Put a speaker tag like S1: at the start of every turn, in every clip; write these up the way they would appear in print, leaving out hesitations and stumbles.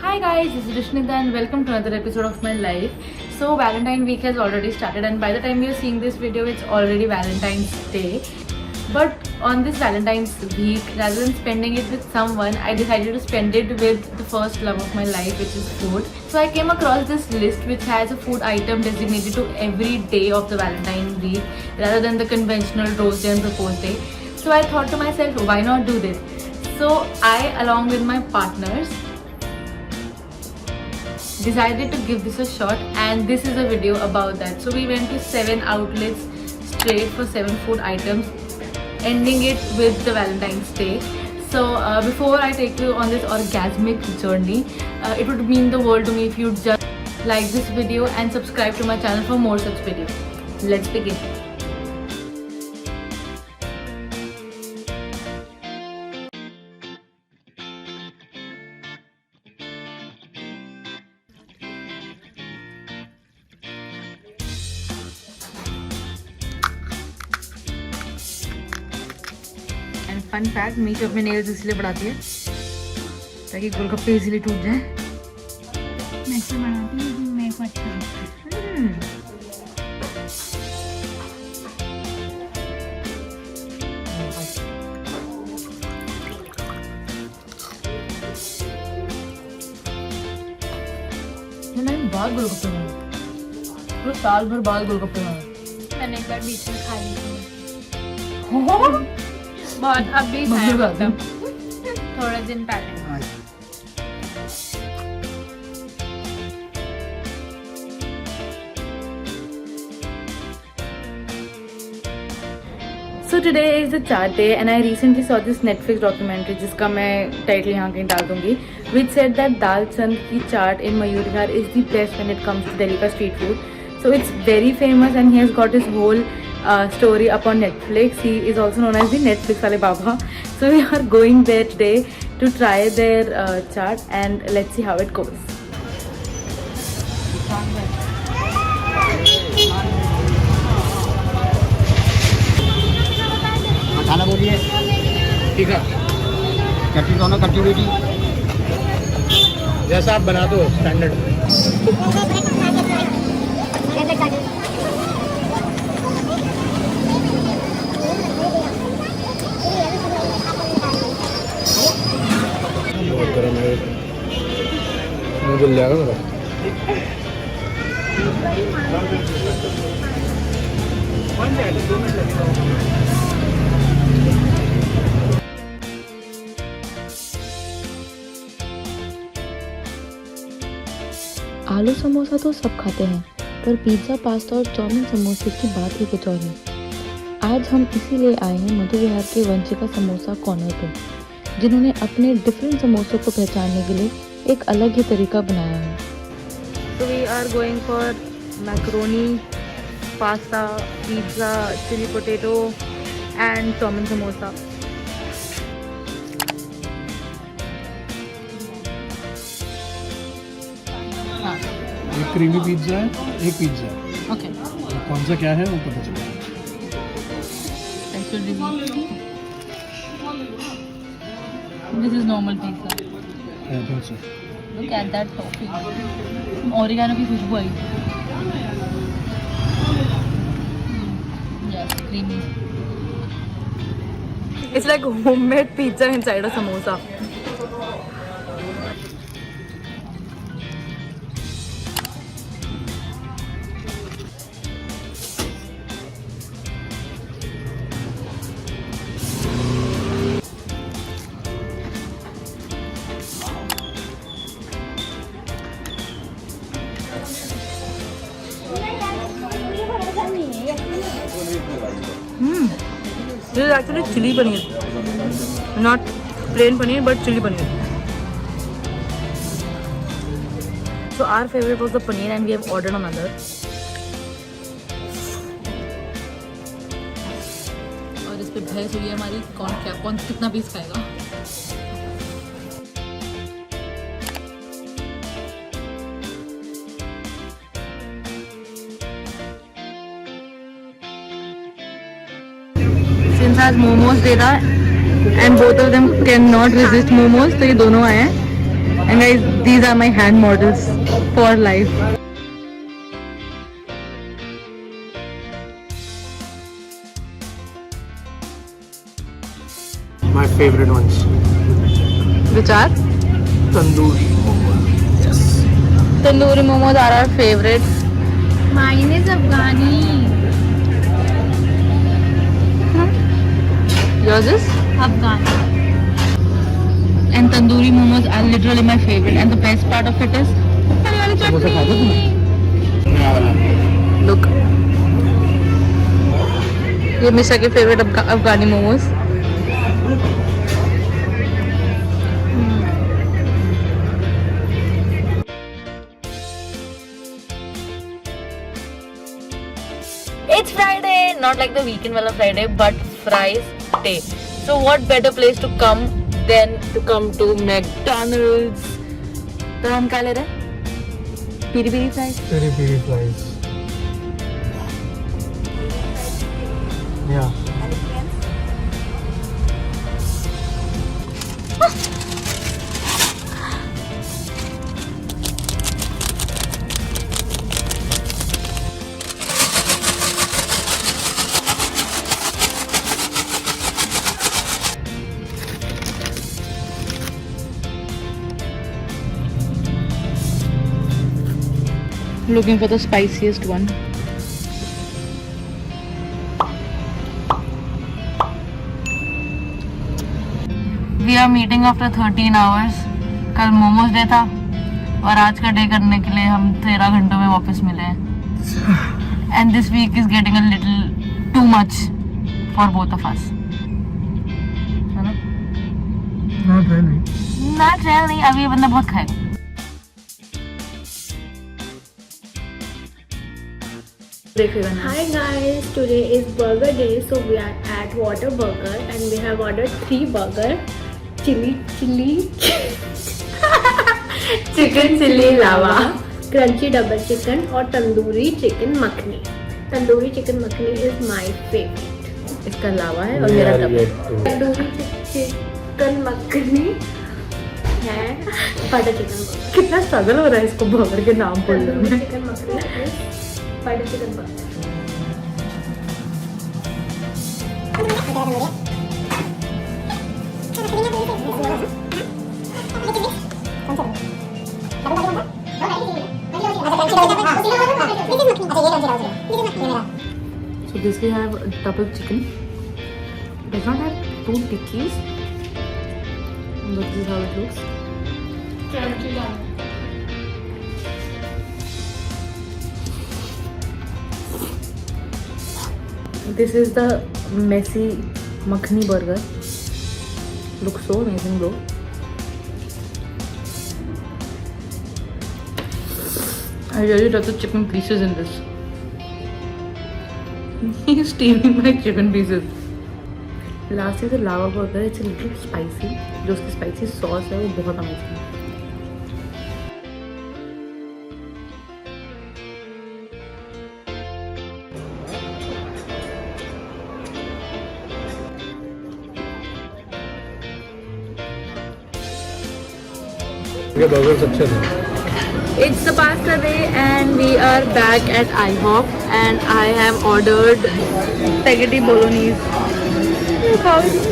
S1: Hi guys, this is Rishnita and welcome to another episode of my life. So Valentine week has already started and by the time you're seeing this video it's already Valentine's Day. But on this Valentine's week, rather than spending it with someone, I decided to spend it with the first love of my life, which is food. So I came across this list which has a food item designated to every day of the Valentine week rather than the conventional rose day and propose day. So I thought to myself, why not do this? So I, along with my partners, decided to give this a shot, and this is a video about that. So we went to 7 outlets straight for 7 food items, ending it with the Valentine's Day. So before I take you on this orgasmic journey, it would mean the world to me if you'd just like this video and subscribe to my channel for more such videos. Let's begin. Fun fact, Meesho अपने nails इसलिए बढ़ाती है ताकि गोलगप्पे easily टूट जाए।
S2: मैं ऐसे बनाती हूँ, मेरे को अच्छा
S1: मैंने बहुत गोलगप्पे बनाए, पूरा साल भर बाद गोलगप्पे बनाए।
S2: मैंने एक बार बीच में खा ली थी,
S1: बहुत
S2: अब भी खाया मतलब थोड़े दिन पहले।
S1: So today is the chart day and I recently saw this Netflix documentary जिसका मैं टाइटल यहाँ कहीं डाल दूँगी, which said that दाल चंद की चाट in Mayur Vihar is the best when it comes to Delhi का street food. So it's very famous and he has got his whole story up on Netflix. He is also known as the Netflix wale Baba. So we are going there today to try their chaat and let's see how it goes.
S3: खाना बोलिए। ठीक है, कटी दोनों कटी बेटी जैसा आप बना दो स्टैंडर्ड। बहुत गर्म है, मुँह जल जाएगा मेरा।
S4: आलू समोसा तो सब खाते हैं, पर पिज़्ज़ा, पास्ता और चाउमीन समोसे की बात ही कुछ और है। आज हम इसीलिए आए हैं मधु विहार के वंशिका समोसा कॉर्नर पे, जिन्होंने अपने डिफरेंट समोसों को पहचानने के लिए एक अलग ही तरीका बनाया है।
S1: So we are going for macaroni, pasta, pizza, chili potato and chow mein samosa.
S3: एक क्रीमी पिज्जा है, एक पिज्जा है।
S1: Okay.
S3: कौन सा क्या है वो पता चलेगा।
S1: This is normal pizza. Look at that topping. Oregano की खुशबू आई। Yes, creamy. It's like homemade pizza inside a samosa. This is actually chili paneer, not plain paneer but chili paneer. So our favorite was the paneer and we have ordered another. और इस पे बहस हुई है हमारी, कौन कितना piece खाएगा। Since आज मोमोज दे रहा है and both of them cannot resist momos, तो ये दोनों आए हैं and I guys, these are my hand models for life.
S3: My favorite ones.
S1: Which are?
S3: Tandoori momos. Yes.
S1: Tandoori momos are our favorites.
S2: Mine is Afghani.
S1: Yours is?
S2: Afghani.
S1: And tandoori momos are literally my favorite. And the best part of it is
S3: samosa खाते तुमने? नया वाला.
S1: look. ये मिशा के favourite Afghani momos. It's Friday, not like the weekend wala Friday, but fries day. So what better place to come than to come to McDonald's? तो हम क्या ले रहे हैं? पीरी पीरी fries.
S3: Peri peri fries. Yeah.
S1: Looking for the spiciest one. We are meeting after 13 hours. कल momos day था और आज का डे करने के लिए हम 13 घंटों में वापस मिले हैं. And this week is getting a little too much for both of us. है ना?
S3: Not really.
S1: Not really. अभी ये बंदा बहुत खाएगा.
S2: Hi guys, today is burger day, so we are at Water Burger and we have ordered 3 burger, chili, chicken chili lava, crunchy double chicken और tandoori chicken makhani. Tandoori chicken makhani is my favorite.
S1: इसका लावा है और मेरा डबल.
S2: तंदूरी चिकन मखनी है butter chicken burger.
S1: कितना struggle हो रहा है इसको बर्गर के नाम बोलने
S2: तंदूरी
S1: में.
S2: Chicken makhani is butter chicken burger.
S1: So this we have double chicken. Does not have 2 tikkis, but this is how it looks.
S2: Crunchy lava.
S1: This is the messy makhani burger. Looks so amazing, bro. I really love the chicken pieces in this. He's steaming my chicken pieces. Last is the lava burger. It's a little spicy. जो उसकी spicy sauce है वो बहुत amazing है.
S3: ये burgers अच्छे थे.
S1: It's the pasta day and we are back at IHOP and I have ordered spaghetti bolognese. How is it?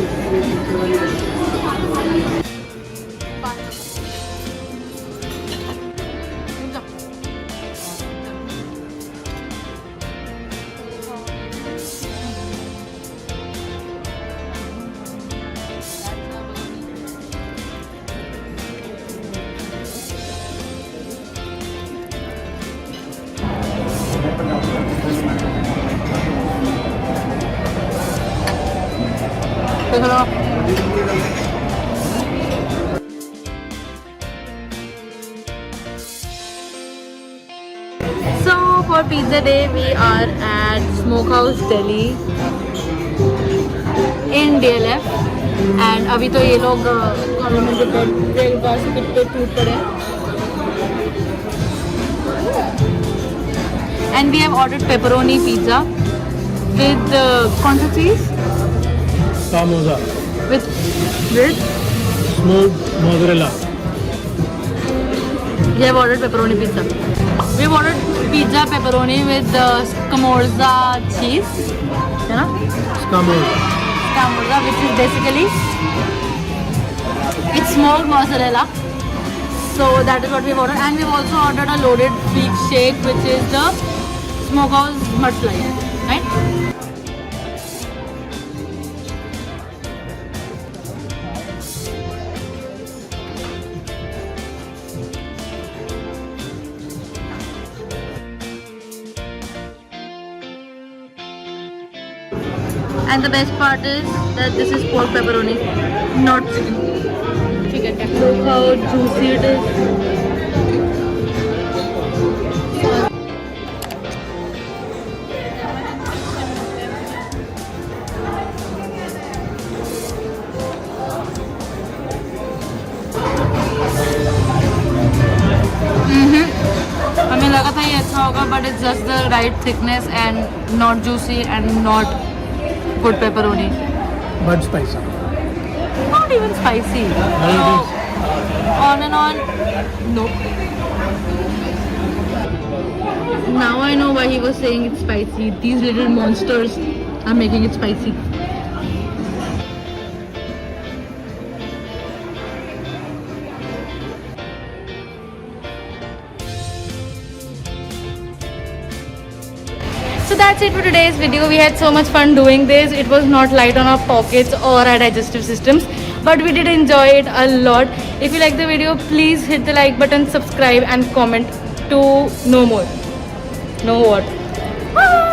S1: So for pizza day we are at Smokehouse Delhi in DLF and अभी तो ये लोग rail car से कितने टूट पड़े हैं. And we have ordered pepperoni pizza with कौन सा चीज़?
S3: Samosa.
S1: With
S3: Smoked mozzarella.
S1: We have ordered pepperoni pizza. We have ordered pizza pepperoni with scamorza cheese. You know? Scamorza, which is basically it's smoked mozzarella. So that is what we've ordered, and we've also ordered a loaded beef shake, which is the smokehouse mudslide, right? And the best part is that this is pork pepperoni, not chicken. Look how juicy it is. हमें लगा था ये अच्छा होगा, but it's just the right thickness and not juicy and not good pepperoni.
S3: But spicy.
S1: Not even spicy.
S3: No.
S1: On and on. Nope. Now I know why he was saying it's spicy. These little monsters are making it spicy. So that's it for today's video. We had so much fun doing this. It was not light on our pockets or our digestive systems, but we did enjoy it a lot. If you like the video, please hit the like button, subscribe and comment to know more. Know what? Bye.